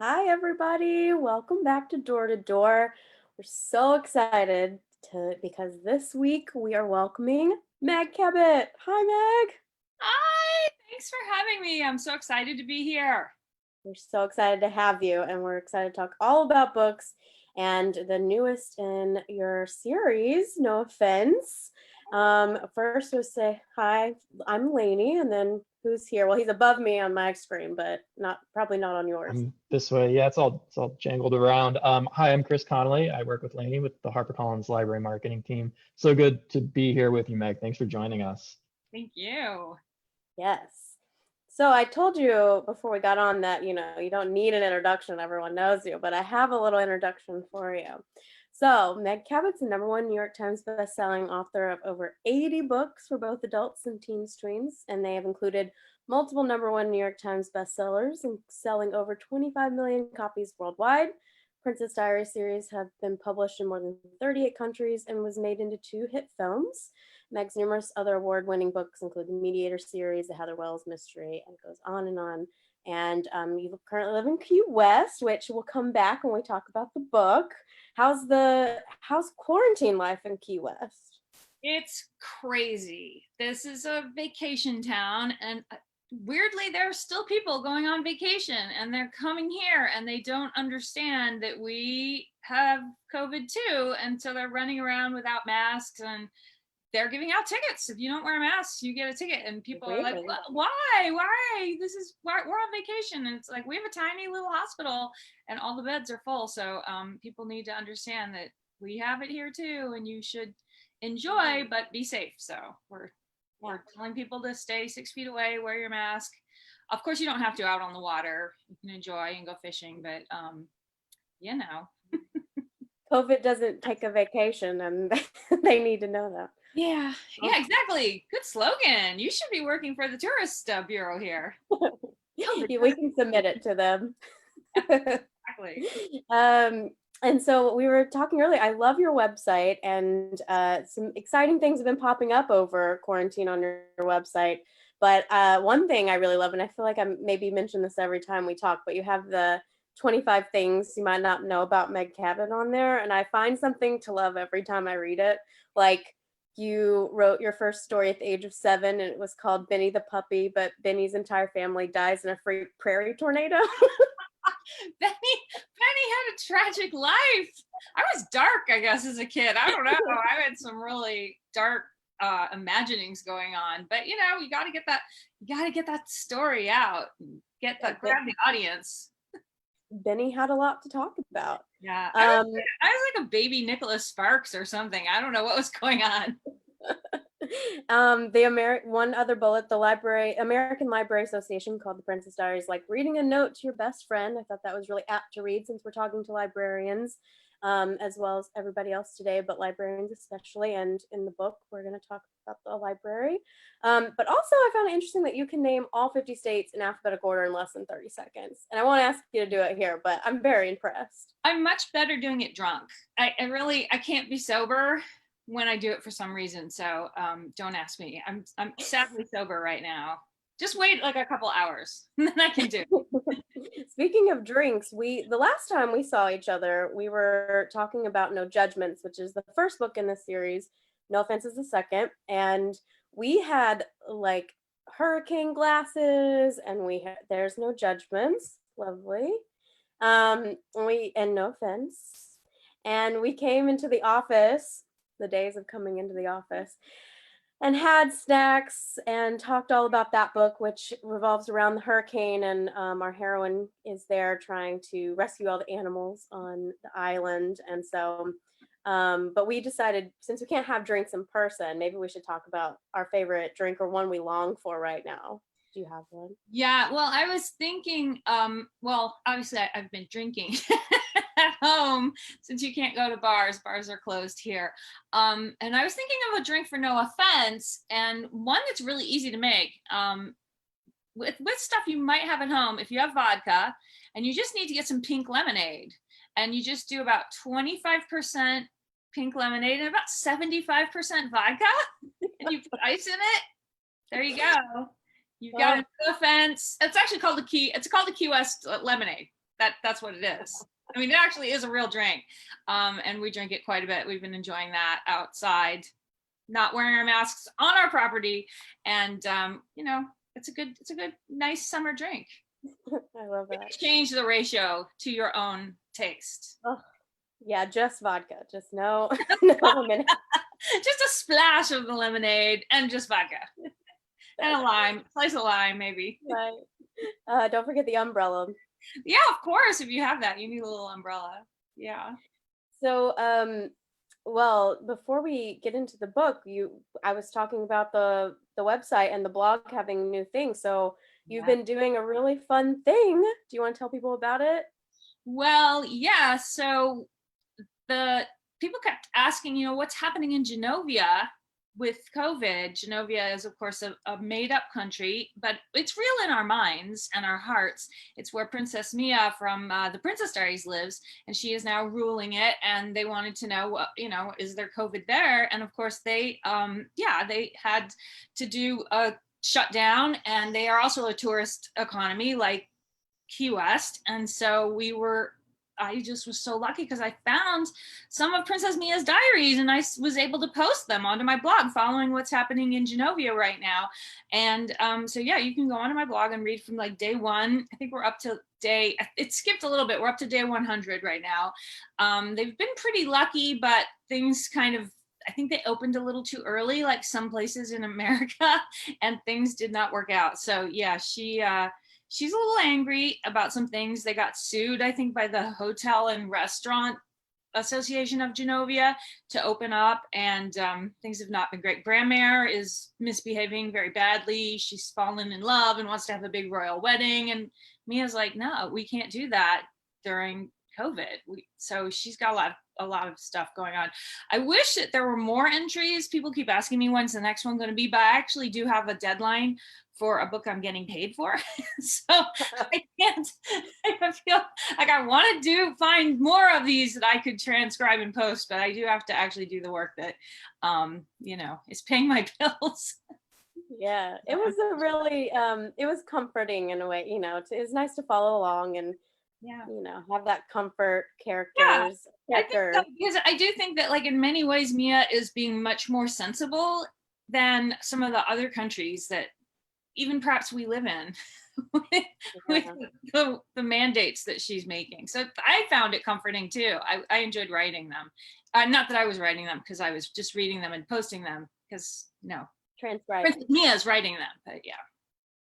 Hi, everybody. Welcome back to Door to Door. We're so excited because this week we are welcoming Meg Cabot. Hi, Meg. Hi, thanks for having me. I'm so excited to be here. We're so excited to have you, and we're excited to talk all about books and the newest in your series, No Offense. First, we'll say hi. I'm Lainey, and then who's here? Well, he's above me on my screen, but not probably not on yours. I'm this way. Yeah, it's all jangled around. Hi, I'm Chris Connolly. I work with Lainey with the HarperCollins Library Marketing team. So good to be here with you, Meg. Thanks for joining us. Thank you. Yes. So I told you before we got on that, you don't need an introduction. Everyone knows you, but I have a little introduction for you. So Meg Cabot's the #1 New York Times bestselling author of over 80 books for both adults and teens tweens, and they have included multiple #1 New York Times bestsellers and selling over 25 million copies worldwide. Princess Diaries series have been published in more than 38 countries and was made into 2 hit films. Meg's numerous other award-winning books include the Mediator series, the Heather Wells mystery, and it goes on and on. And you currently live in Key West, which we'll come back when we talk about the book. How's quarantine life in Key West? It's crazy. This is a vacation town, and weirdly, there are still people going on vacation and they're coming here and they don't understand that we have COVID too. And so they're running around without masks and they're giving out tickets. If you don't wear a mask, you get a ticket. And people are like, Really? why? Why? This is why we're on vacation. And it's like, we have a tiny little hospital and all the beds are full. So people need to understand that we have it here too. And you should enjoy, but be safe. So we're telling people to stay 6 feet away, wear your mask. Of course, you don't have to out on the water. You can enjoy and go fishing, but you know. COVID doesn't take a vacation, and they need to know that. Yeah, exactly. Good slogan. You should be working for the tourist bureau here. We can submit it to them. Exactly. And so we were talking earlier. I love your website, and some exciting things have been popping up over quarantine on your website. But one thing I really love, and I feel like I maybe mention this every time we talk, but you have the 25 things you might not know about Meg Cabot on there, and I find something to love every time I read it. Like, you wrote your first story at the age of 7, and it was called Benny the Puppy, but Benny's entire family dies in a prairie tornado. Benny had a tragic life. I was dark, I guess, as a kid. I don't know. I had some really dark imaginings going on, but you got to get that story out. Grab the audience. Benny had a lot to talk about. Yeah, I was like a baby Nicholas Sparks or something. I don't know what was going on. One other bullet, the American Library Association called the Princess Diaries like reading a note to your best friend. I thought that was really apt to read since we're talking to librarians, as well as everybody else today, but librarians especially. And in the book, we're going to talk about the library. But also, I found it interesting that you can name all 50 states in alphabetical order in less than 30 seconds. And I won't ask you to do it here, but I'm very impressed. I'm much better doing it drunk. I can't be sober when I do it for some reason. So don't ask me. I'm sadly sober right now. Just wait like a couple hours and then I can do it. Speaking of drinks, the last time we saw each other, we were talking about No Judgments, which is the first book in the series. No Offense is the second. And we had like hurricane glasses, and There's No Judgments. Lovely. And No Offense. And we came into the office, the days of coming into the office, and had snacks and talked all about that book, which revolves around the hurricane. And our heroine is there trying to rescue all the animals on the island. And so, but we decided, since we can't have drinks in person, maybe we should talk about our favorite drink or one we long for right now. Do you have one? Yeah, well, I was thinking, obviously I've been drinking at home since you can't go to bars. Bars are closed here. And I was thinking of a drink for No Offense, and one that's really easy to make with stuff you might have at home. If you have vodka, and you just need to get some pink lemonade, and you just do about 25% pink lemonade and about 75% vodka, and you put ice in it. There you go. You've got No Offense. It's actually called It's called the Key West lemonade. That's what it is. I mean, it actually is a real drink. And we drink it quite a bit. We've been enjoying that outside, not wearing our masks on our property. And, it's a good, nice summer drink. I love that. Change the ratio to your own taste. Oh, yeah, just vodka, just no, no lemonade. Just a splash of the lemonade and just vodka. And a lime, slice of lime, maybe. Right. Don't forget the umbrella. Yeah, of course. If you have that, you need a little umbrella. Yeah. So, well, before we get into the book, I was talking about the website and the blog having new things. So you've been doing a really fun thing. Do you want to tell people about it? Well, yeah. So the people kept asking, what's happening in Genovia with COVID. Genovia is, of course, a made-up country, but it's real in our minds and our hearts. It's where Princess Mia from the Princess Diaries lives, and she is now ruling it. And they wanted to know, is there COVID there? And of course, they had to do a shutdown, and they are also a tourist economy like Key West. And so I just was so lucky because I found some of Princess Mia's diaries and I was able to post them onto my blog following what's happening in Genovia right now. And so yeah, you can go onto my blog and read from like day 1. I think we're up to it skipped a little bit. We're up to day 100 right now. They've been pretty lucky, but things I think they opened a little too early, like some places in America, and things did not work out. So yeah, she's a little angry about some things. They got sued, I think, by the Hotel and Restaurant Association of Genovia to open up, and things have not been great. Grandmere is misbehaving very badly. She's fallen in love and wants to have a big royal wedding, and Mia's like, no, we can't do that during COVID. So she's got a lot of stuff going on. I wish that there were more entries. People keep asking me when's the next one going to be, but I actually do have a deadline for a book I'm getting paid for. So I feel like I want to find more of these that I could transcribe and post, but I do have to actually do the work that, is paying my bills. Yeah, it was a really, it was comforting in a way, it's nice to follow along and, have that comfort characters. Yeah, I think so, because I do think that like in many ways, Mia is being much more sensible than some of the other countries that even perhaps we live in with the mandates that she's making. So I found it comforting too. I enjoyed writing them. Not that I was writing them because I was just reading them and posting them because transcribing. Mia's writing them, but yeah.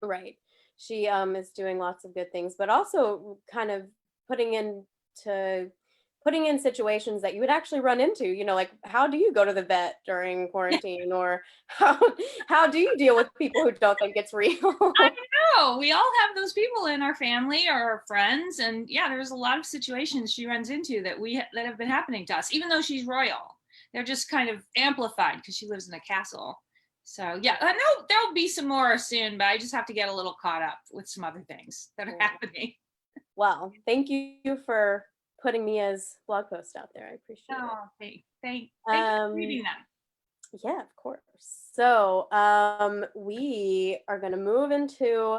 Right. She is doing lots of good things, but also kind of putting in situations that you would actually run into, like how do you go to the vet during quarantine or how do you deal with people who don't think it's real? I know. We all have those people in our family or our friends. And yeah, there's a lot of situations she runs into that have been happening to us, even though she's royal. They're just kind of amplified because she lives in a castle. So yeah, I know there'll be some more soon, but I just have to get a little caught up with some other things that are happening. Well, thank you for putting Mia's blog post out there. I appreciate it. Thank you for reading them. Yeah, of course. So we are going to move into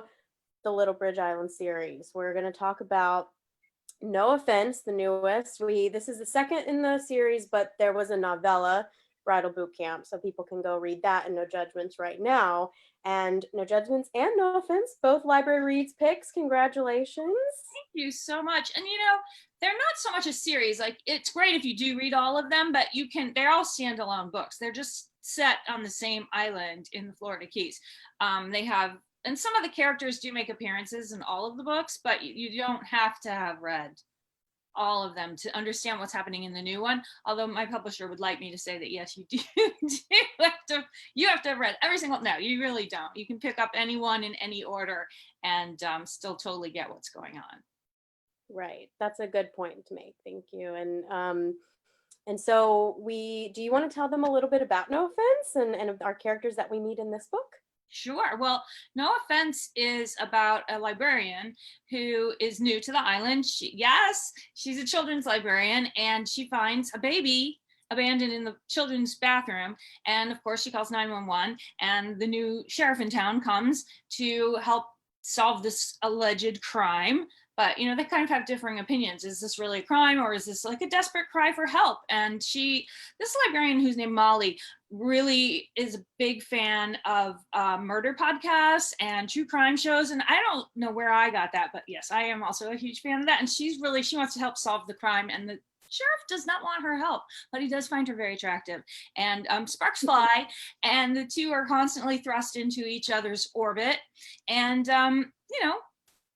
the Little Bridge Island series. We're going to talk about No Offense, the newest. This is the second in the series, but there was a novella, Bridal Boot Camp, so people can go read that and No Judgments right now. And No Judgments and No Offense, both Library Reads picks. Congratulations. Thank you so much. And they're not so much a series. Like it's great if you do read all of them, but they're all standalone books. They're just set on the same island in the Florida Keys. And some of the characters do make appearances in all of the books, but you don't have to have read all of them to understand what's happening in the new one. Although my publisher would like me to say that yes, you have to have read every single. No, you really don't. You can pick up any one in any order and still totally get what's going on. Right, that's a good point to make. Thank you. And so do you want to tell them a little bit about No Offense and our characters that we meet in this book? Sure. Well, No Offense is about a librarian who is new to the island. She's a children's librarian, and she finds a baby abandoned in the children's bathroom. And of course, she calls 911, and the new sheriff in town comes to help solve this alleged crime but they kind of have differing opinions. Is this really a crime, or is this like a desperate cry for help? And this librarian who's named Molly really is a big fan of murder podcasts and true crime shows. And I don't know where I got that, but yes, I am also a huge fan of that. And she wants to help solve the crime, and the sheriff does not want her help, but he does find her very attractive. And sparks fly, and the two are constantly thrust into each other's orbit. And,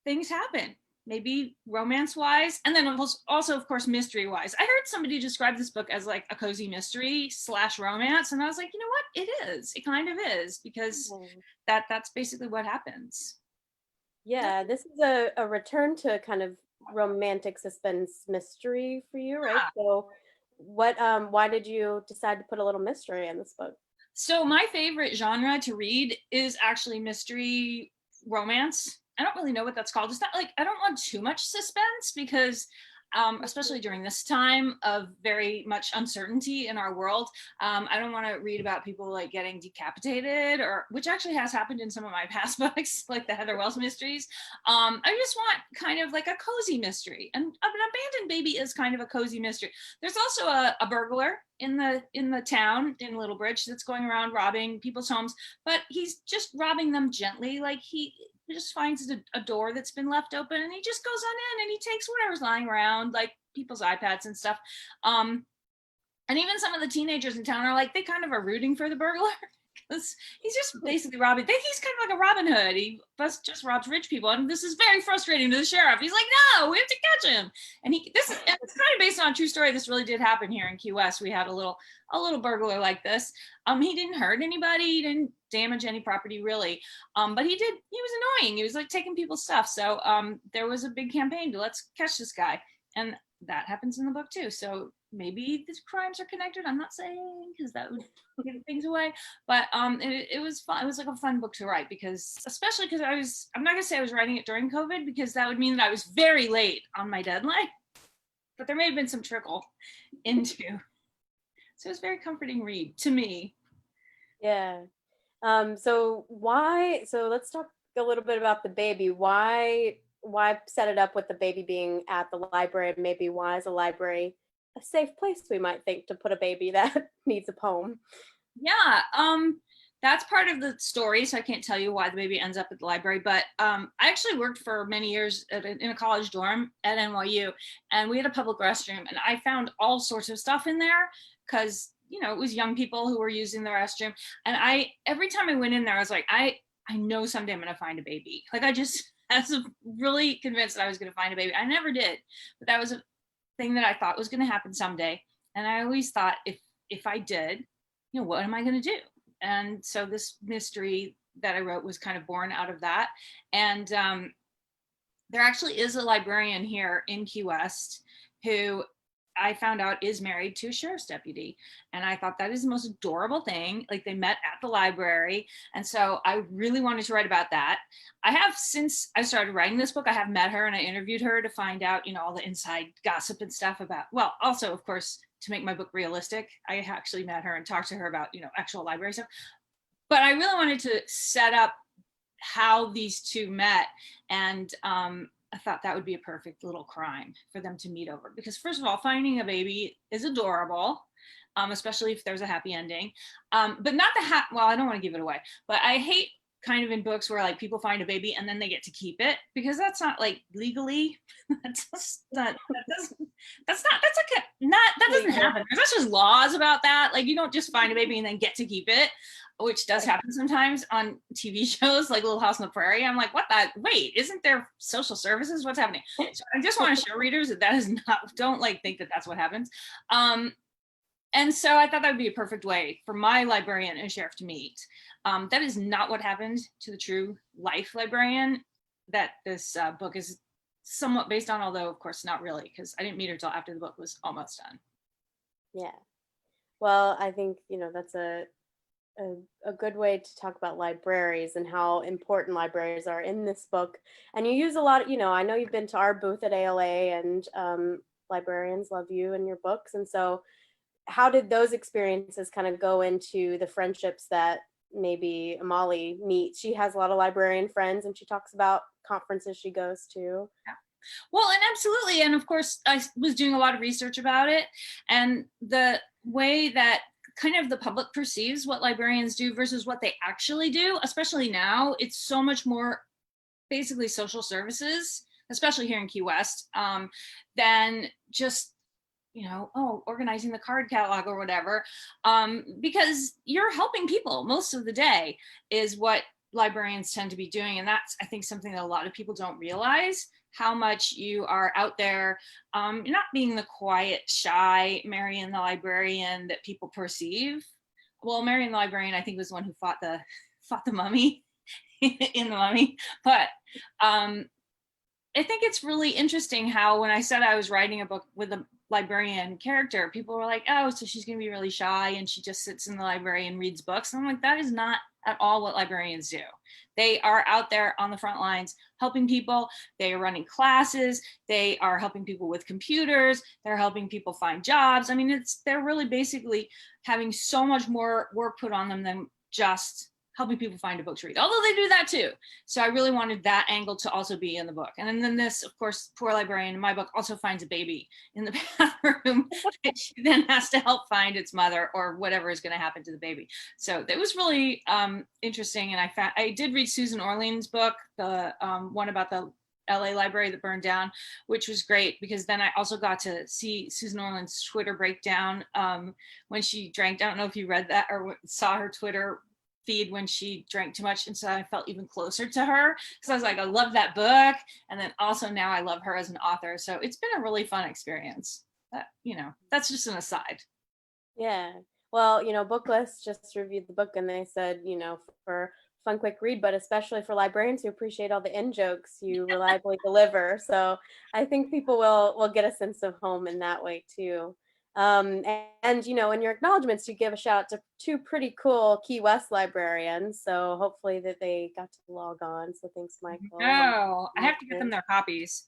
things happen, maybe romance-wise, and then also, of course, mystery-wise. I heard somebody describe this book as like a cozy mystery / romance, and I was like, you know what? It is. It kind of is, because that's basically what happens. Yeah, this is a return to kind of romantic suspense mystery for you, right? So why did you decide to put a little mystery in this book? So my favorite genre to read is actually mystery romance. I don't really know what that's called. It's not like, I don't want too much suspense, because especially during this time of very much uncertainty in our world, I don't want to read about people like getting decapitated, or which actually has happened in some of my past books, like the Heather Wells mysteries. I just want kind of like a cozy mystery, and an abandoned baby is kind of a cozy mystery. There's also a burglar in the town in Little Bridge that's going around robbing people's homes, but he's just robbing them gently. Like he just finds a door that's been left open, and he just goes on in and he takes whatever's lying around, like people's iPads and stuff. And even some of the teenagers in town are like, they kind of are rooting for the burglar, because he's just basically robbing. He's kind of like a Robin Hood. He just robs rich people, and this is very frustrating to the sheriff. He's like, no, we have to catch him. And it's kind of based on a true story. This really did happen here in Key West. We had a little burglar like this. He didn't hurt anybody. He didn't damage any property really. But he was annoying. He was like taking people's stuff. So there was a big campaign to let's catch this guy. And that happens in the book too. So maybe these crimes are connected. I'm not saying, because that would give things away. But it was fun. It was like a fun book to write, because especially because I'm not gonna say I was writing it during COVID, because that would mean that I was very late on my deadline. But there may have been some trickle into. So it was a very comforting read to me. Yeah. So let's talk a little bit about the baby. Why set it up with the baby being at the library? Maybe why is a library a safe place, we might think, to put a baby that needs a home? Yeah, that's part of the story, so I can't tell you why the baby ends up at the library, but I actually worked for many years in a college dorm at NYU, and we had a public restroom, and I found all sorts of stuff in there, because it was young people who were using the restroom, and every time I went in there, I was like, I know someday I'm gonna find a baby. Like I was really convinced that I was gonna find a baby. I never did, but that was a thing that I thought was gonna happen someday, and I always thought if I did, what am I gonna do? And so this mystery that I wrote was kind of born out of that. And there actually is a librarian here in Key West who I found out is married to a sheriff's deputy. And I thought that is the most adorable thing. Like they met at the library. And so I really wanted to write about that. I have, since I started writing this book, I have met her and I interviewed her to find out, all the inside gossip and stuff about, well, also, of course, to make my book realistic, I actually met her and talked to her about, actual library stuff. But I really wanted to set up how these two met. And I thought that would be a perfect little crime for them to meet over. Because first of all, finding a baby is adorable, especially if there's a happy ending. But not well, I don't want to give it away, but I hate kind of in books where like people find a baby and then they get to keep it, because that's not like legally, that doesn't happen. There's just laws about that. Like you don't just find a baby and then get to keep it, which does happen sometimes on TV shows like Little House on the Prairie. I'm like, wait, isn't there social services? What's happening? So I just want to show readers that is not, don't like think that that's what happens. And so I thought that would be a perfect way for my librarian and sheriff to meet. That is not what happened to the true life librarian that this book is somewhat based on, although of course not really, because I didn't meet her till after the book was almost done. Yeah. Well, I think, that's a good way to talk about libraries and how important libraries are in this book. And you use a lot of, I know you've been to our booth at ALA, and librarians love you and your books. And so how did those experiences kind of go into the friendships that maybe Molly meets? She has a lot of librarian friends, and she talks about conferences she goes to. Well, and absolutely. And of course, I was doing a lot of research about it, and the way that kind of the public perceives what librarians do versus what they actually do, especially now, it's so much more basically social services, especially here in Key West, than just, organizing the card catalog or whatever, because you're helping people most of the day is what librarians tend to be doing. And that's, I think, something that a lot of people don't realize, how much you are out there. You're not being the quiet, shy Marion the librarian that people perceive. Well, Marion the librarian, I think, was the one who fought the mummy in the mummy. But I think it's really interesting how when I said I was writing a book with a librarian character, people were like, oh, so she's going to be really shy and she just sits in the library and reads books. And I'm like, that is not at all what librarians do. They are out there on the front lines helping people. They are running classes. They are helping people with computers. They're helping people find jobs. I mean, they're really basically having so much more work put on them than just helping people find a book to read, although they do that too. So I really wanted that angle to also be in the book. And then this, of course, poor librarian in my book also finds a baby in the bathroom that she then has to help find its mother or whatever is going to happen to the baby. So it was really interesting. And I did read Susan Orlean's book, the one about the LA library that burned down, which was great because then I also got to see Susan Orlean's Twitter breakdown when she drank. I don't know if you read that or saw her Twitter feed when she drank too much, and so I felt even closer to her because I was like, I love that book, and then also now I love her as an author. So it's been a really fun experience. That's just an aside. Yeah. Well, Booklist just reviewed the book and they said, for fun, quick read, but especially for librarians who appreciate all the in-jokes you reliably deliver. So I think people will get a sense of home in that way too. And in your acknowledgments, you give a shout out to two pretty cool Key West librarians. So hopefully that they got to log on. So thanks, Michael. Oh, I have to get them their copies.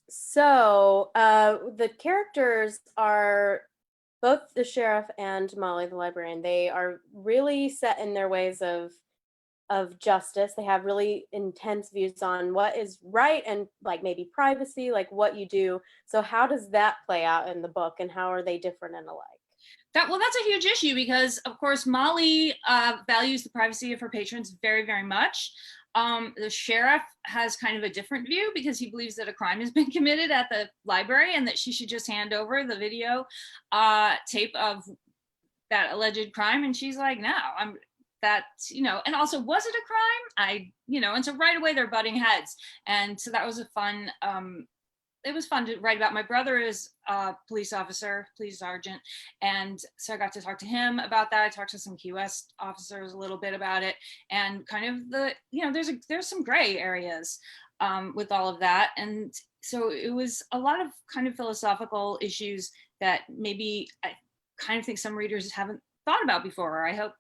So the characters are both the sheriff and Molly the librarian. They are really set in their ways of justice. They have really intense views on what is right and like maybe privacy, like what you do. So how does that play out in the book and how are they different and alike? That's a huge issue because, of course, Molly values the privacy of her patrons very, very much. The sheriff has kind of a different view because he believes that a crime has been committed at the library and that she should just hand over the video tape of that alleged crime. And she's like, no, and also, was it a crime? And so right away they're butting heads. And so that was it was fun to write about. My brother is a police sergeant. And so I got to talk to him about that. I talked to some Key West officers a little bit about it and kind of there's some gray areas with all of that. And so it was a lot of kind of philosophical issues that maybe I kind of think some readers haven't thought about before, or I hope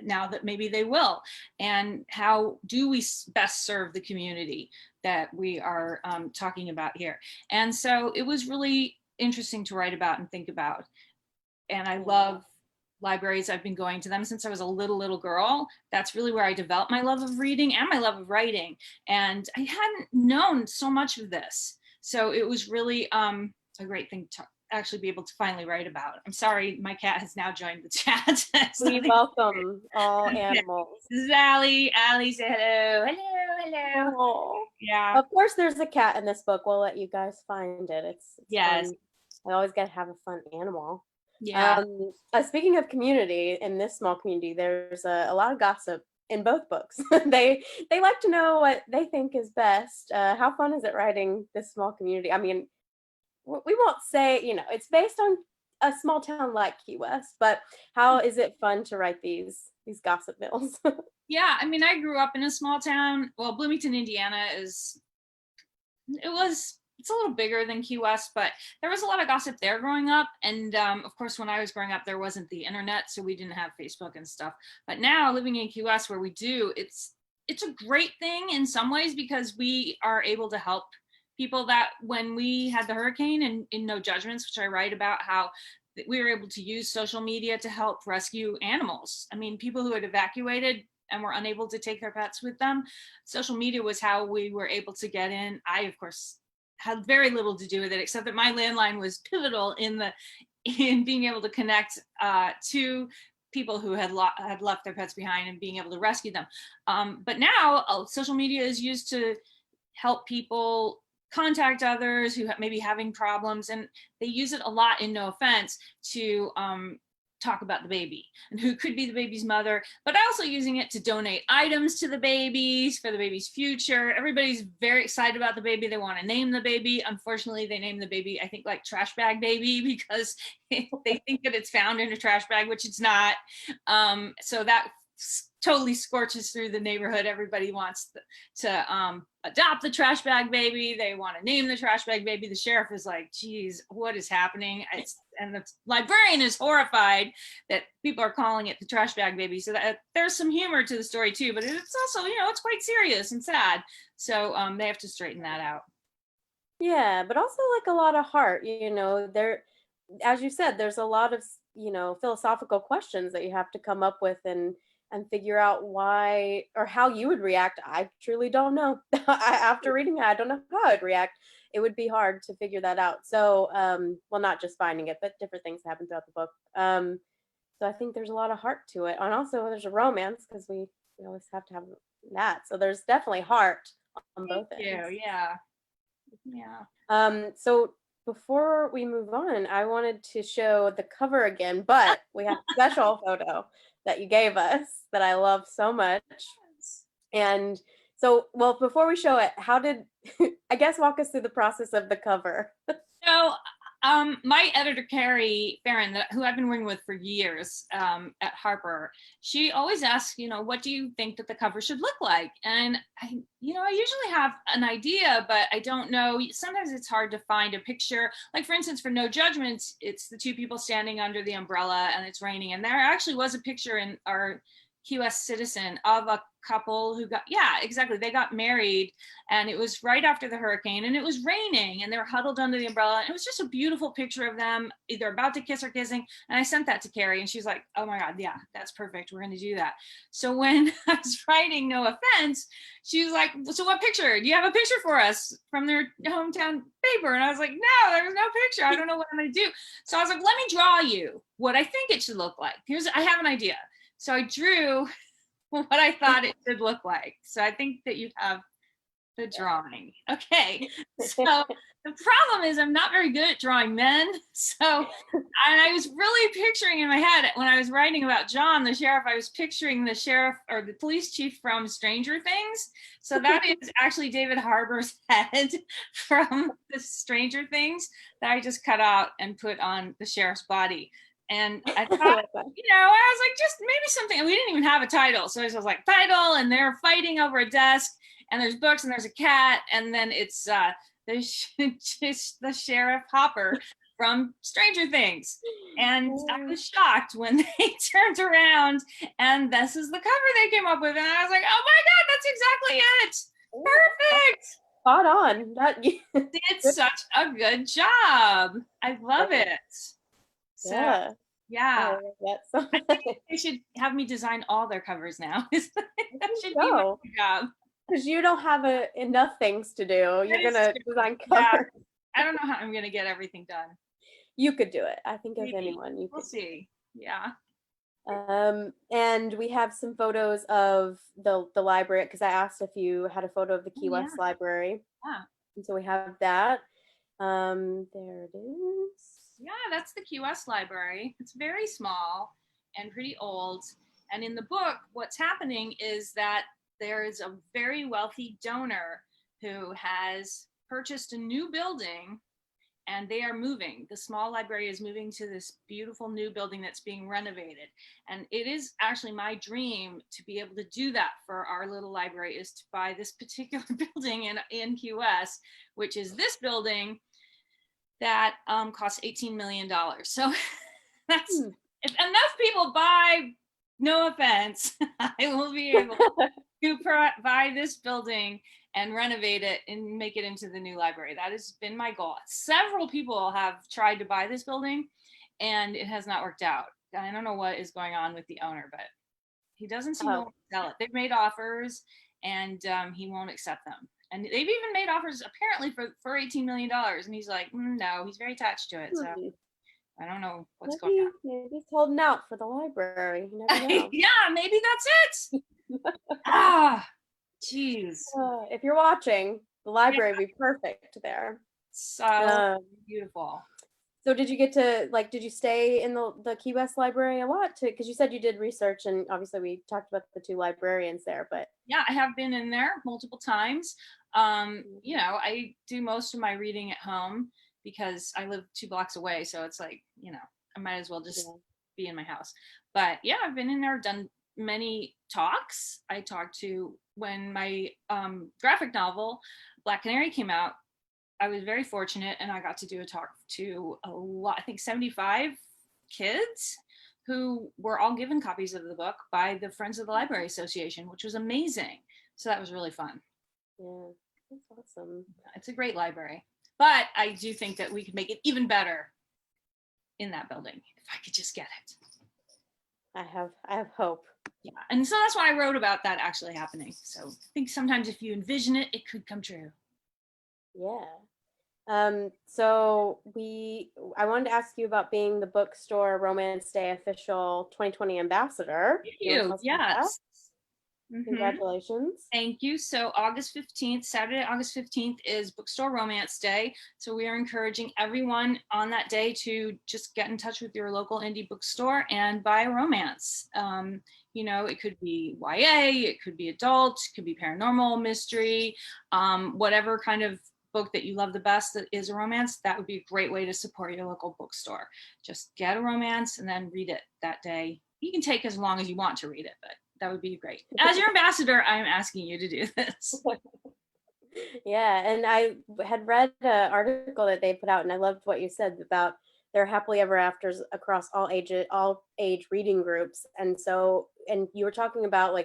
now that maybe they will. And how do we best serve the community that we are talking about here? And so it was really interesting to write about and think about. And I love libraries. I've been going to them since I was a little girl. That's really where I developed my love of reading and my love of writing. And I hadn't known so much of this. So it was really a great thing to actually be able to finally write about. I'm sorry, my cat has now joined the chat. We welcome all animals. This is Allie. Allie, say hello. Hello. Oh. Yeah. Of course, there's a cat in this book. We'll let you guys find it. It's yes. Fun. I always got to have a fun animal. Yeah. Speaking of community, in this small community, there's a lot of gossip in both books. they like to know what they think is best. How fun is it writing this small community? I mean, we won't say, it's based on a small town like Key West, but how is it fun to write these gossip mills? Yeah, I mean, I grew up in a small town. Well, Bloomington, Indiana it's a little bigger than Key West, but there was a lot of gossip there growing up. And of course, when I was growing up, there wasn't the internet, so we didn't have Facebook and stuff. But now living in Key West where we do, it's a great thing in some ways because we are able to help people. That when we had the hurricane and in No Judgments, which I write about, how we were able to use social media to help rescue animals. I mean, people who had evacuated and were unable to take their pets with them. Social media was how we were able to get in. I, of course, had very little to do with it, except that my landline was pivotal in being able to connect to people who had left their pets behind and being able to rescue them. But now social media is used to help people contact others who may be having problems, and they use it a lot, in No Offense, to talk about the baby and who could be the baby's mother, but also using it to donate items to the babies for the baby's future. Everybody's very excited about the baby. They want to name the baby. Unfortunately, they name the baby, I think, like Trash Bag Baby, because they think that it's found in a trash bag, which it's not. So that totally scorches through the neighborhood. Everybody wants to adopt the trash bag baby. They want to name the trash bag baby. The sheriff is like, geez, what is happening? And the librarian is horrified that people are calling it the trash bag baby. So that there's some humor to the story too, but it's also, it's quite serious and sad. So they have to straighten that out. Yeah, but also like a lot of heart, there, as you said, there's a lot of, philosophical questions that you have to come up with and figure out why or how you would react. I truly don't know. After reading it, I don't know how I'd react. It would be hard to figure that out. So, well, not just finding it, but different things happen throughout the book. So I think there's a lot of heart to it. And also there's a romance, because we always have to have that. So there's definitely heart on both ends. Yeah. So before we move on, I wanted to show the cover again, but we have a special photo that you gave us that I love so much. And so, well, before we show it, how did, I guess, walk us through the process of the cover. So my editor, Carrie Farron, who I've been working with for years at Harper, she always asks, what do you think that the cover should look like? And I usually have an idea, but I don't know. Sometimes it's hard to find a picture. Like, for instance, for No Judgments, it's the two people standing under the umbrella and it's raining. And there actually was a picture in our QS Citizen of a couple who they got married, and it was right after the hurricane, and it was raining, and they were huddled under the umbrella. And it was just a beautiful picture of them either about to kiss or kissing. And I sent that to Carrie, and she's like, oh my God, yeah, that's perfect, we're going to do that. So when I was writing No Offense, she was like, so what picture do you have? A picture for us from their hometown paper? And I was like, no, there was no picture. I don't know what I'm going to do. So I was like, let me draw you what I think it should look like. I have an idea. So I drew what I thought it should look like. So I think that you have the drawing. Okay. So the problem is I'm not very good at drawing men. And I was really picturing in my head, when I was writing about John, the sheriff, I was picturing the sheriff or the police chief from Stranger Things. So that is actually David Harbour's head from the Stranger Things that I just cut out and put on the sheriff's body. And I thought, I was like, just maybe something. And we didn't even have a title. So I was like, title, and they're fighting over a desk, and there's books, and there's a cat, and then it's the Sheriff Hopper from Stranger Things. And I was shocked when they turned around, and this is the cover they came up with. And I was like, oh my God, that's exactly it. Perfect. Spot on. You did such a good job. I love it. So, yeah. I think they should have me design all their covers now. That should be my job. Because you don't have enough things to do. You're going to design covers. Yeah. I don't know how I'm going to get everything done. You could do it. I think if anyone, you could. We'll see. Yeah. And we have some photos of the library, because I asked if you had a photo of the Key West Library. Yeah. And so we have that. There it is. Yeah, that's the Key West Library. It's very small and pretty old. And in the book, what's happening is that there is a very wealthy donor who has purchased a new building, and they are moving. The small library is moving to this beautiful new building that's being renovated. And it is actually my dream to be able to do that for our little library, is to buy this particular building in Key West, which is this building that costs $18 million. So that's, if enough people buy No Offense, I will be able to buy this building and renovate it and make it into the new library. That has been my goal. Several people have tried to buy this building, and it has not worked out. I don't know what is going on with the owner, but He doesn't seem to Oh, want to sell it. They've made offers, and he won't accept them. And they've even made offers apparently for $18 million. And he's like, no, he's very attached to it. So I don't know what's going maybe he's holding out for the library. You never on. know. Yeah, maybe that's it. Ah, jeez. If you're watching, the library would be perfect there. So Um, beautiful. so did you get to did you stay in the Key West library a lot because you said you did research and obviously we talked about the two librarians there, but Yeah, I have been in there multiple times. You know, I do most of my reading at home because I live 2 blocks away. So it's like, you know, I might as well just be in my house. But yeah, I've been in there, done many talks. I talked to when my graphic novel, Black Canary, came out. I was very fortunate and I got to do a talk to a lot, I think 75 kids who were all given copies of the book by the Friends of the Library Association, which was amazing. So that was really fun. yeah, that's awesome. It's a great library, but I do think that we could make it even better in that building if I could just get it. I have hope. Yeah, and so that's why I wrote about that actually happening. So I think sometimes if you envision it, it could come true. Yeah. So I wanted to ask you about being the Bookstore Romance Day official 2020 ambassador. Thank You wanna you. tell us about that? Yes. Mhm. Congratulations. Thank you. So August 15th, Saturday, August 15th is Bookstore Romance Day. So we are encouraging everyone on that day to just get in touch with your local indie bookstore and buy a romance. You know, it could be YA, it could be adult, it could be paranormal, mystery, whatever kind of book that you love the best that is a romance. That would be a great way to support your local bookstore. Just get a romance and then read it that day. You can take as long as you want to read it, but that would be great. As your ambassador, I'm asking you to do this. Yeah, and I had read an article that they put out, and I loved what you said about their happily ever afters across all age reading groups. And you were talking about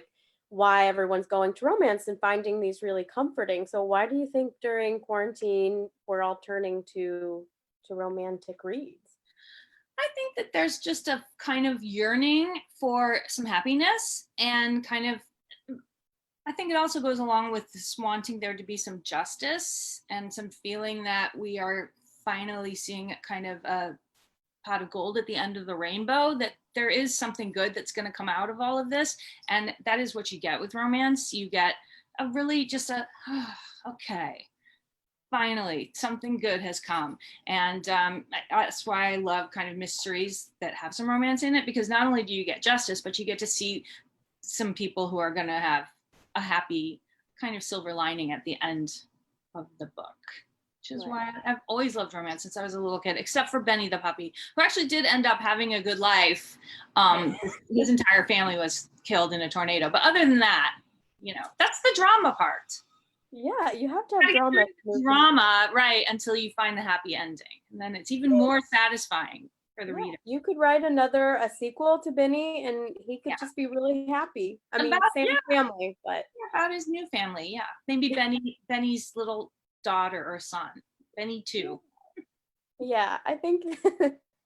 why everyone's going to romance and finding these really comforting. So why do you think during quarantine we're all turning to romantic reads? I think that there's just a kind of yearning for some happiness and kind of, I think it also goes along with this wanting there to be some justice and some feeling that we are finally seeing kind of a pot of gold at the end of the rainbow, that there is something good that's going to come out of all of this. And that is what you get with romance. You get a really just okay, finally something good has come. And that's why I love kind of mysteries that have some romance in it, because not only do you get justice, but you get to see some people who are going to have a happy kind of silver lining at the end of the book, which is why I've always loved romance since I was a little kid, except for Benny the puppy, who actually did end up having a good life. His entire family was killed in a tornado. But other than that, you know, that's the drama part. Yeah, you have to have drama, right, until you find the happy ending. And then it's even more satisfying for the reader. You could write a sequel to Benny and he could just be really happy. I mean, same family, but about his new family, yeah. Maybe Benny's little daughter or son, Benny too. Yeah, I think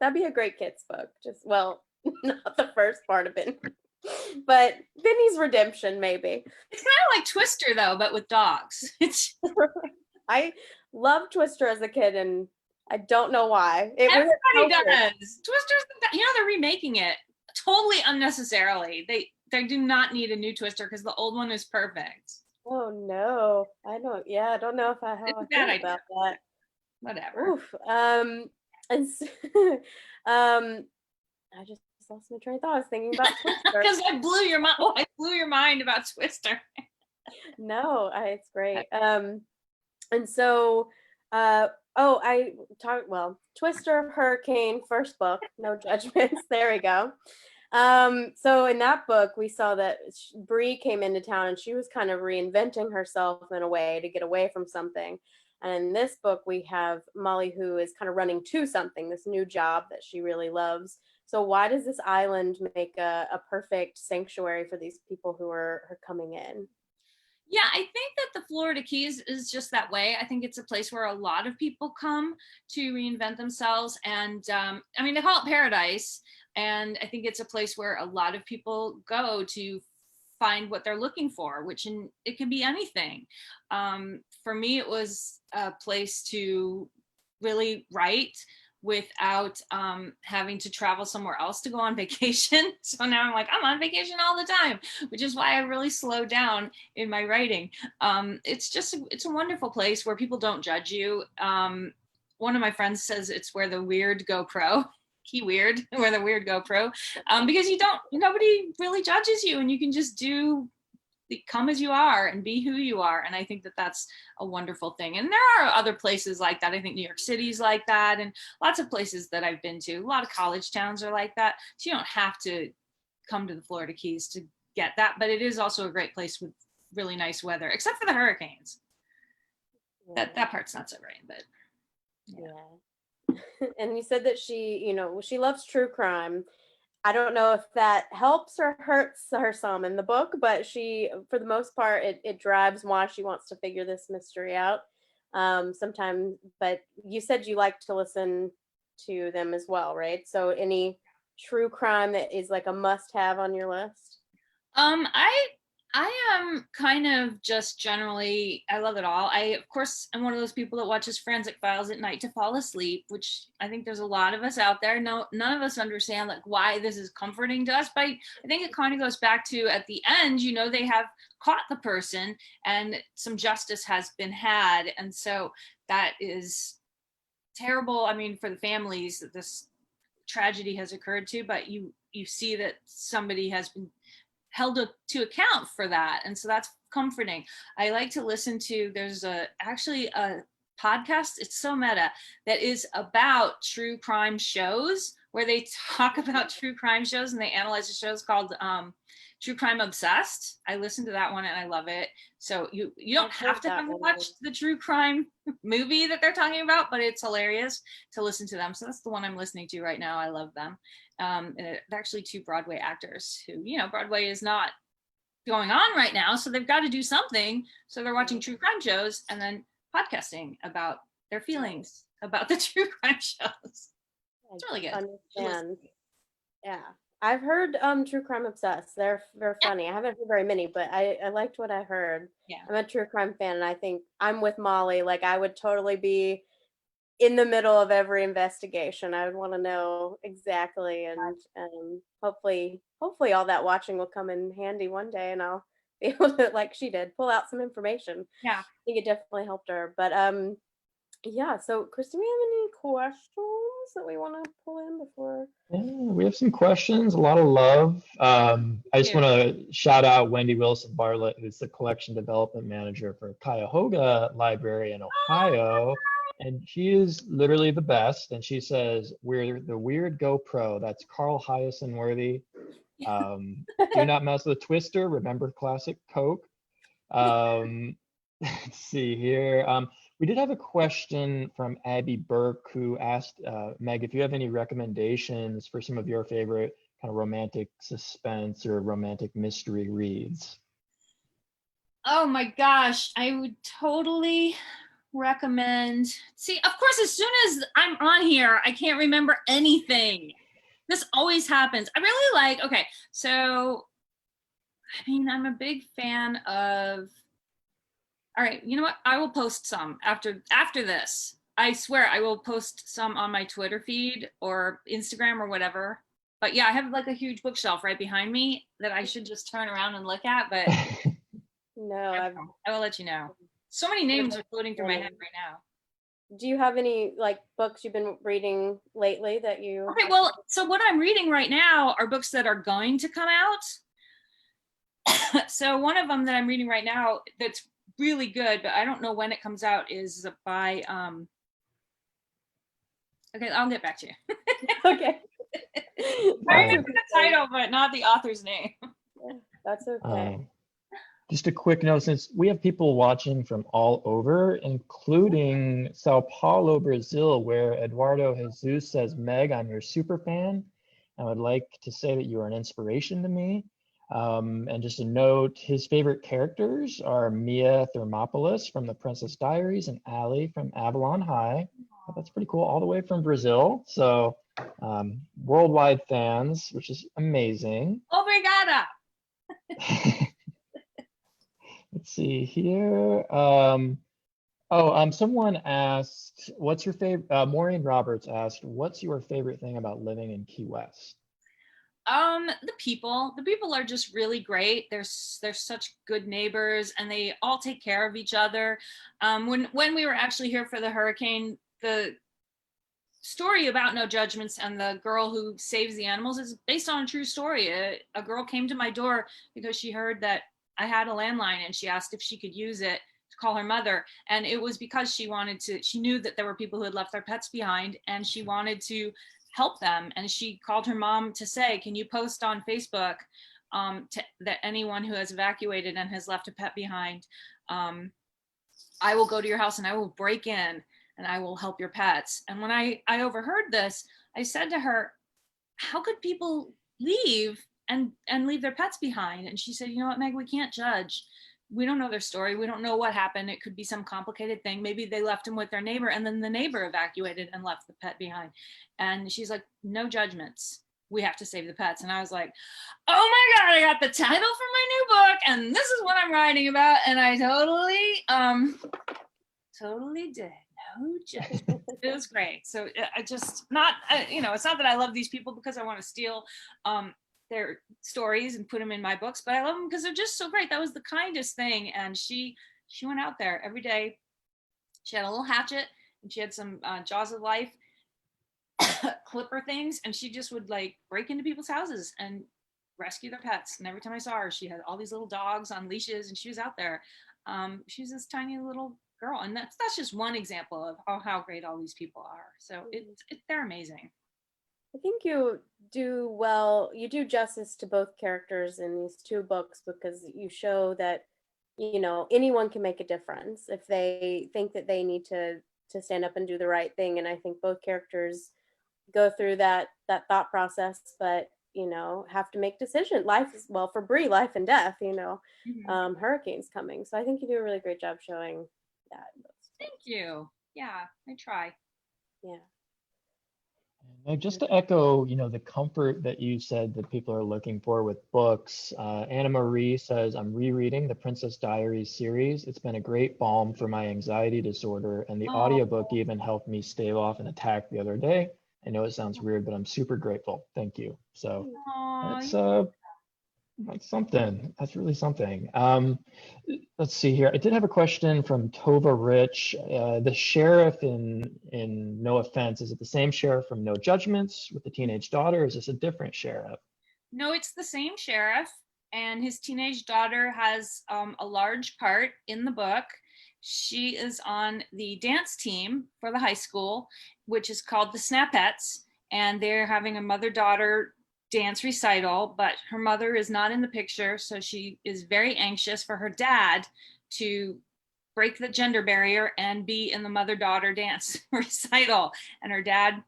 that'd be a great kids book. Not the first part of it, but Benny's redemption, maybe. It's kind of like Twister though, but with dogs. I loved Twister as a kid, and I don't know why. Everybody does. Twister's, they're remaking it totally unnecessarily. They do not need a new Twister because the old one is perfect. Oh no, I don't know if I feel about that. Whatever. Oof. I just lost my train of thought. I was thinking about Twister. Because I blew your mind. Oh, I blew your mind about Twister. No, it's great. And so, Twister, Hurricane, first book, no judgments. There we go. So in that book, we saw that Bree came into town and she was kind of reinventing herself in a way to get away from something. And in this book, we have Molly, who is kind of running to something, this new job that she really loves. So why does this island make a perfect sanctuary for these people who are coming in? Yeah, I think that the Florida Keys is just that way. I think it's a place where a lot of people come to reinvent themselves. And I mean, they call it paradise, And I think it's a place where a lot of people go to find what they're looking for, it can be anything. For me, it was a place to really write without having to travel somewhere else to go on vacation. So now I'm like, I'm on vacation all the time, which is why I really slowed down in my writing. It's a wonderful place where people don't judge you. One of my friends says it's where the weird go pro. Key weird, where the weird go pro, because nobody really judges you, and you can just come as you are and be who you are. And I think that that's a wonderful thing. And there are other places like that. I think New York City's like that, and lots of places that I've been to. A lot of college towns are like that. So you don't have to come to the Florida Keys to get that, but it is also a great place with really nice weather, except for the hurricanes. Yeah. That part's not so great, but yeah. And you said that she loves true crime. I don't know if that helps or hurts her some in the book, but she, for the most part, it drives why she wants to figure this mystery out. Sometimes, but you said you like to listen to them as well, right? So any true crime that is like a must-have on your list? I am kind of just generally, I love it all. Of course, I'm one of those people that watches Forensic Files at night to fall asleep, which I think there's a lot of us out there. No, none of us understand like why this is comforting to us, but I think it kind of goes back to at the end, they have caught the person and some justice has been had. And so that is terrible. I mean, for the families that this tragedy has occurred to, but you see that somebody has been held to account for that, and so that's comforting. I like to listen to, there's actually a podcast, it's so meta, that is about true crime shows, where they talk about true crime shows and they analyze the shows, called True Crime Obsessed. I listen to that one and I love it. So you don't have to have watched the true crime movie that they're talking about, but it's hilarious to listen to them. So that's the one I'm listening to right now. I love them. They're actually two Broadway actors who, Broadway is not going on right now, so they've got to do something. So they're watching true crime shows and then podcasting about their feelings about the true crime shows. It's really good. Understand. Yeah. I've heard True Crime Obsessed. They're funny. I haven't heard very many, but I liked what I heard. Yeah. I'm a true crime fan, and I think I'm with Molly. Like, I would totally be in the middle of every investigation. I would want to know exactly, and hopefully all that watching will come in handy one day, and I'll be able to, like she did, pull out some information. Yeah. I think it definitely helped her. But yeah, so Chris, do we have any questions that we want to pull in before? Yeah, we have some questions, a lot of love. I just want to shout out Wendy Wilson Bartlett, who's the collection development manager for Cuyahoga Library in Ohio. And she is literally the best. And she says, we're the weird GoPro. That's Carl Hyacin worthy. Do not mess with Twister. Remember classic Coke. Let's see here. We did have a question from Abby Burke, who asked, Meg, if you have any recommendations for some of your favorite kind of romantic suspense or romantic mystery reads. Oh my gosh, I would totally recommend. See, of course, as soon as I'm on here, I can't remember anything. This always happens. I really like, okay, so, I mean, I'm a big fan of, all right, you know what? I will post some after this. I swear I will post some on my Twitter feed or Instagram or whatever. But yeah, I have like a huge bookshelf right behind me that I should just turn around and look at, but no, I will let you know. So many names are floating through my head right now. Do you have any like books you've been reading lately that you? Okay, well, so what I'm reading right now are books that are going to come out. So one of them that I'm reading right now that's really good, but I don't know when it comes out, is by okay, I'll get back to you. Okay. I remember the title, but not the author's name. That's okay. Just a quick note, since we have people watching from all over, including Sao Paulo, Brazil, where Eduardo Jesus says, Meg, I'm your super fan. I would like to say that you are an inspiration to me. And just a note, his favorite characters are Mia Thermopolis from The Princess Diaries and Allie from Avalon High. That's pretty cool, all the way from Brazil. So worldwide fans, which is amazing. Obrigada. Let's see here. Someone asked, what's your favorite, Maureen Roberts asked, what's your favorite thing about living in Key West? The people are just really great. They're such good neighbors, and they all take care of each other. When we were actually here for the hurricane, the story about No Judgments and the girl who saves the animals is based on a true story. A girl came to my door because she heard that I had a landline, and she asked if she could use it to call her mother. And it was because she knew that there were people who had left their pets behind, and she wanted to help them. And she called her mom to say, can you post on Facebook that anyone who has evacuated and has left a pet behind, I will go to your house and I will break in and I will help your pets. And when I overheard this, I said to her, how could people leave and leave their pets behind? And she said, you know what, Meg, we can't judge. We don't know their story. We don't know what happened. It could be some complicated thing. Maybe they left him with their neighbor, and then the neighbor evacuated and left the pet behind. And she's like, no judgments. We have to save the pets. And I was like, oh my God, I got the title for my new book, and this is what I'm writing about. And I totally did. No judgment. It was great. So I just it's not that I love these people because I want to steal their stories and put them in my books, but I love them because they're just so great. That was the kindest thing. And she went out there every day. She had a little hatchet, and she had some Jaws of Life clipper things, and she just would like break into people's houses and rescue their pets. And every time I saw her, she had all these little dogs on leashes, and she was out there. She was this tiny little girl, and that's just one example of how great all these people are. So they're amazing. I think you do justice to both characters in these two books, because you show that, anyone can make a difference if they think that they need to stand up and do the right thing. And I think both characters go through that thought process, but have to make decisions. Life is, well, for Bree, life and death, Mm-hmm. hurricanes coming. So I think you do a really great job showing that. Thank you. Yeah, I try. Yeah. And just to echo, the comfort that you said that people are looking for with books, Anna Marie says, I'm rereading the Princess Diaries series. It's been a great balm for my anxiety disorder, and the audiobook even helped me stave off an attack the other day. I know it sounds weird, but I'm super grateful. Thank you. So that's something. That's really something. Let's see here. I did have a question from Tova Rich. The sheriff in No Offense, is it the same sheriff from No Judgments with the teenage daughter, or is this a different sheriff? No, it's the same sheriff, and his teenage daughter has a large part in the book. She is on the dance team for the high school, which is called the Snapettes, and they're having a mother-daughter dance recital, but her mother is not in the picture, so she is very anxious for her dad to break the gender barrier and be in the mother-daughter dance recital. And her dad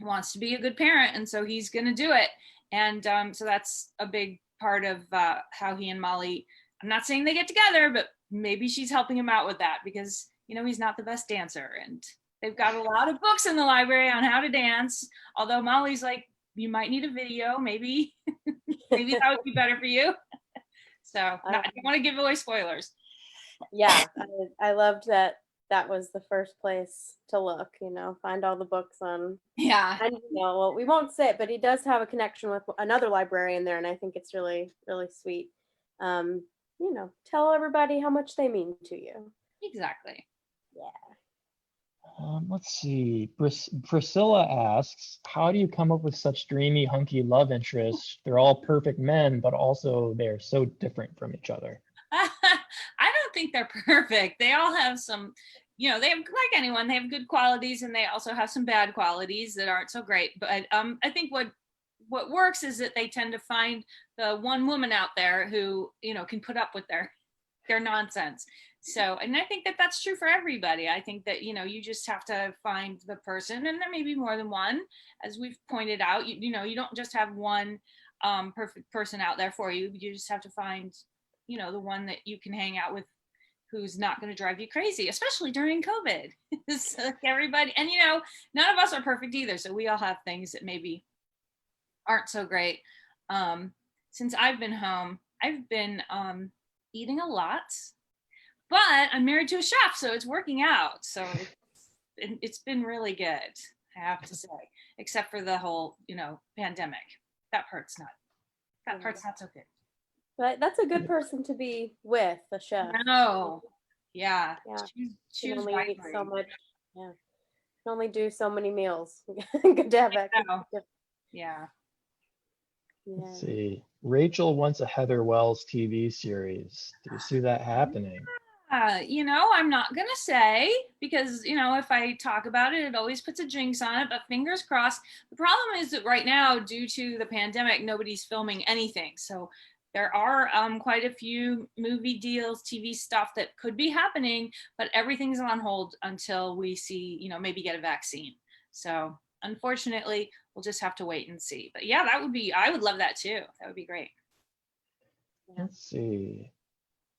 wants to be a good parent, and so he's going to do it. And so that's a big part of how he and Molly, I'm not saying they get together, but maybe she's helping him out with that, because he's not the best dancer, and they've got a lot of books in the library on how to dance, although Molly's like, you might need a video, maybe that would be better for you. So I don't want to give away spoilers. Yeah, I loved that was the first place to look, find all the books on. Yeah. And well, we won't say it, but he does have a connection with another librarian there, and I think it's really, really sweet. Tell everybody how much they mean to you. Exactly. Yeah. Let's see. Priscilla asks, how do you come up with such dreamy, hunky love interests? They're all perfect men, but also they're so different from each other. I don't think they're perfect. They all have some, they have, like anyone, they have good qualities, and they also have some bad qualities that aren't so great. But I think what works is that they tend to find the one woman out there who, can put up with their nonsense. So, and I think that that's true for everybody. I think that, you just have to find the person, and there may be more than one, as we've pointed out. You don't just have one perfect person out there for you. You just have to find, the one that you can hang out with, who's not going to drive you crazy, especially during COVID. So like everybody, and none of us are perfect either. So we all have things that maybe aren't so great. Since I've been home, I've been eating a lot, but I'm married to a chef, so it's working out. So it's been really good, I have to say, except for the whole, pandemic. That part's not so good. But that's a good person to be with, a chef. No. Yeah. Yeah. Choose only wisely. eat so much. Yeah. Can only do so many meals. Good to have that. Yeah. Let's see. Rachel wants a Heather Wells TV series. Do you see that happening? I'm not gonna say, because if I talk about it, it always puts a jinx on it, but fingers crossed. The problem is that right now, due to the pandemic, nobody's filming anything. So there are quite a few movie deals, TV stuff that could be happening, but everything's on hold until we see, maybe get a vaccine. So unfortunately, we'll just have to wait and see. But yeah, I would love that too. That would be great. Let's see.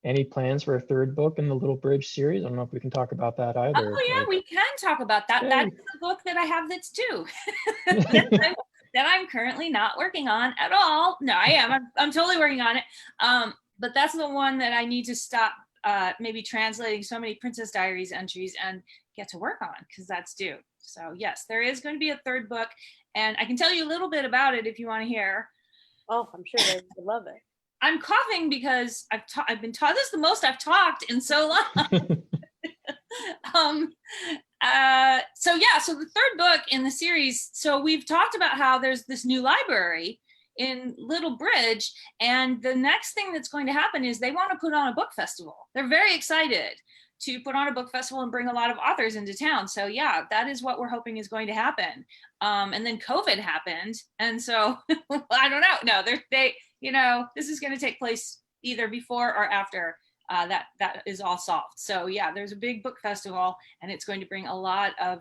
Any plans for a third book in the Little Bridge series? I don't know if we can talk about that either. Oh yeah, we can talk about that. Yay. That's the book that I have that's due. that I'm currently not working on at all. No, I am. I'm totally working on it. But that's the one that I need to stop maybe translating so many Princess Diaries entries and get to work on, because that's due. So yes, there is going to be a third book, and I can tell you a little bit about it if you want to hear. Oh, I'm sure they would love it. I'm coughing because I've been taught. This is the most I've talked in so long. So the third book in the series. So we've talked about how there's this new library in Little Bridge, and the next thing that's going to happen is they want to put on a book festival. They're very excited to put on a book festival and bring a lot of authors into town. So yeah, that is what we're hoping is going to happen. And then COVID happened, and so I don't know. No, this is going to take place either before or after that is all solved. So yeah, there's a big book festival, and it's going to bring a lot of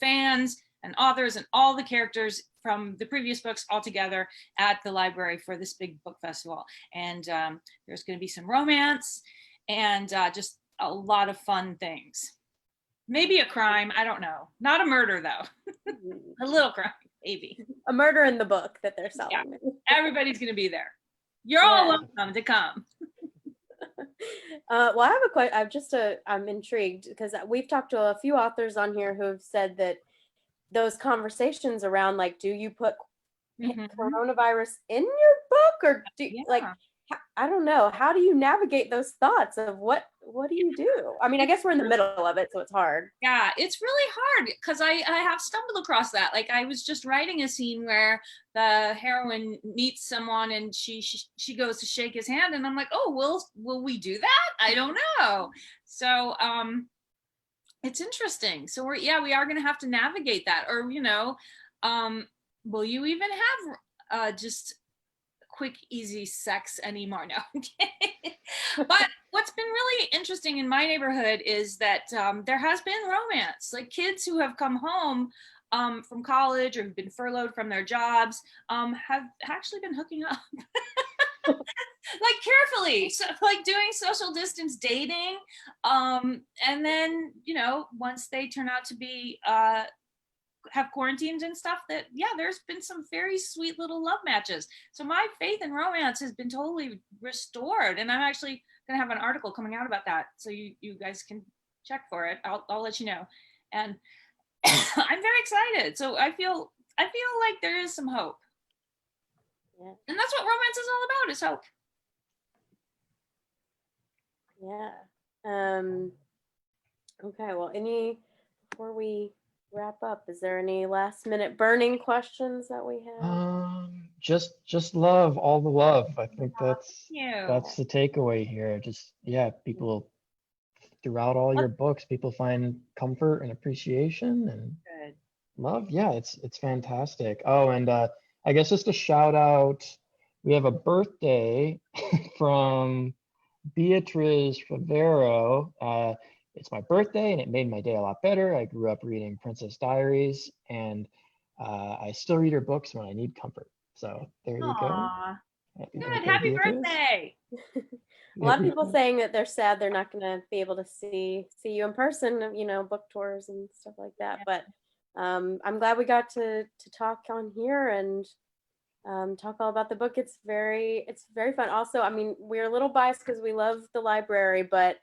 fans and authors and all the characters from the previous books all together at the library for this big book festival. And there's going to be some romance and just a lot of fun things. Maybe a crime, I don't know. Not a murder though. A little crime, maybe. A murder in the book that they're selling. Yeah. Everybody's going to be there. You're all welcome to come. Well, I have a question. I'm intrigued because we've talked to a few authors on here who have said that those conversations around, like, do you put coronavirus in your book, or I don't know, how do you navigate those thoughts of what do you do? I mean, I guess we're in the middle of it, so it's hard. Yeah, it's really hard because I have stumbled across that. Like, I was just writing a scene where the heroine meets someone and she goes to shake his hand, and I'm like, oh, will we do that? I don't know. So it's interesting. So we are going to have to navigate that. Or will you even have just quick, easy sex anymore? No. But what's been really interesting in my neighborhood is that there has been romance. Like, kids who have come home from college or have been furloughed from their jobs have actually been hooking up. Like, carefully, so, like, doing social distance dating, and then once they turn out to be have quarantines and stuff, that there's been some very sweet little love matches. So my faith in romance has been totally restored, and I'm actually gonna have an article coming out about that, so you guys can check for it. I'll let you know. And I'm very excited. So I feel like there is some hope. Yeah. And that's what romance is all about, is hope. Yeah. Okay, well, before we wrap up, is there any last minute burning questions that we have? Just love, all the love. I think that's the takeaway here. Just people throughout all your books, people find comfort and appreciation and love. Yeah, it's fantastic. Oh, and I guess just a shout out, we have a birthday from Beatriz Favero. It's my birthday, and it made my day a lot better. I grew up reading Princess Diaries, and I still read her books when I need comfort. So there you go. Good. Happy birthday. A lot of people saying that they're sad they're not going to be able to see you in person, book tours and stuff like that. But I'm glad we got to talk on here and talk all about the book. It's very fun. Also, I mean, we're a little biased because we love the library, but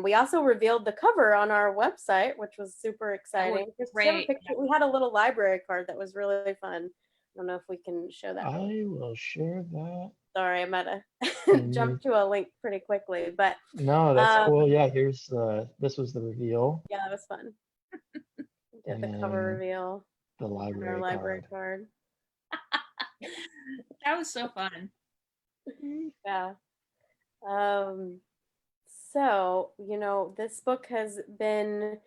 we also revealed the cover on our website, which was super exciting. Great. We had a little library card that was really fun. I don't know if we can show that. I will share that. Sorry, I might have jumped to a link pretty quickly, but no, that's cool. Yeah, here's this was the reveal. Yeah, that was fun. Did And the cover then reveal. The library, library card. That was so fun. Yeah. So, this book has been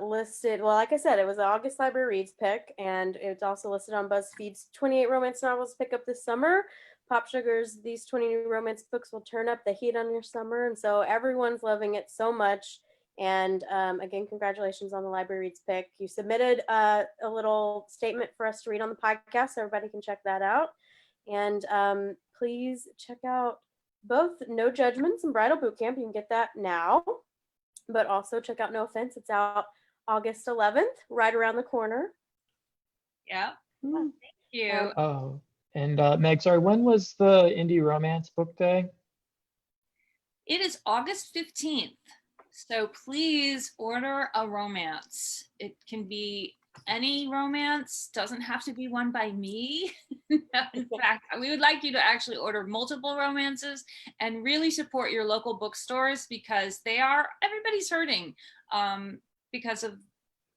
listed. Well, like I said, it was an August Library Reads pick, and it's also listed on BuzzFeed's 28 romance novels pick up this summer. Pop Sugar's These 20 New Romance Books will turn up the heat on your summer. And so everyone's loving it so much. And again, congratulations on the Library Reads pick. You submitted a little statement for us to read on the podcast, so everybody can check that out. And please check out both No Judgments and Bridal Boot Camp. You can get that now, but also check out No Offense. It's out August 11th, right around the corner. Yeah. Thank you. Oh, and Meg, sorry, when was the Indie Romance Book Day? It is August 15th. So please order a romance. It can be any romance, doesn't have to be one by me. In fact, we would like you to actually order multiple romances and really support your local bookstores because everybody's hurting because of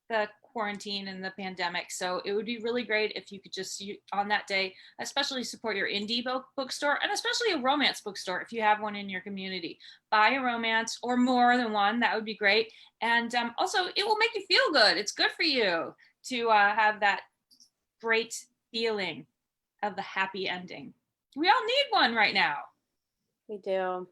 the quarantine and the pandemic. So it would be really great if you could just on that day, especially support your indie bookstore and especially a romance bookstore if you have one in your community. Buy a romance or more than one, that would be great. And also it will make you feel good. It's good for you to have that great feeling of the happy ending. We all need one right now. We do.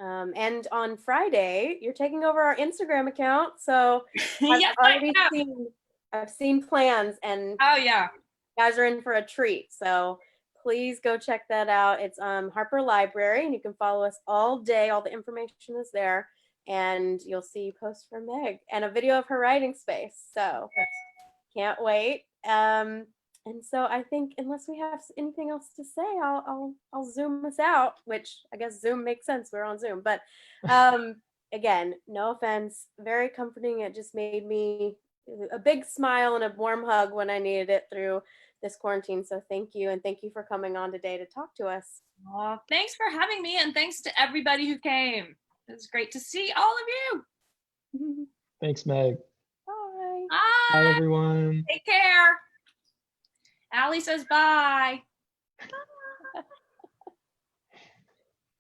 And on Friday, you're taking over our Instagram account. So Yes, I've seen plans, and oh yeah, you guys are in for a treat. So please go check that out. It's Harper Library, and you can follow us all day. All the information is there, and you'll see posts from Meg and a video of her writing space. So can't wait. And so I think unless we have anything else to say, I'll Zoom us out, which I guess Zoom makes sense. We're on Zoom. But again, No Offense, very comforting. It just made me a big smile and a warm hug when I needed it through this quarantine. So thank you. And thank you for coming on today to talk to us. Thanks for having me. And thanks to everybody who came. It was great to see all of you. Thanks, Meg. Bye. Bye, everyone. Take care. Allie says bye. Bye.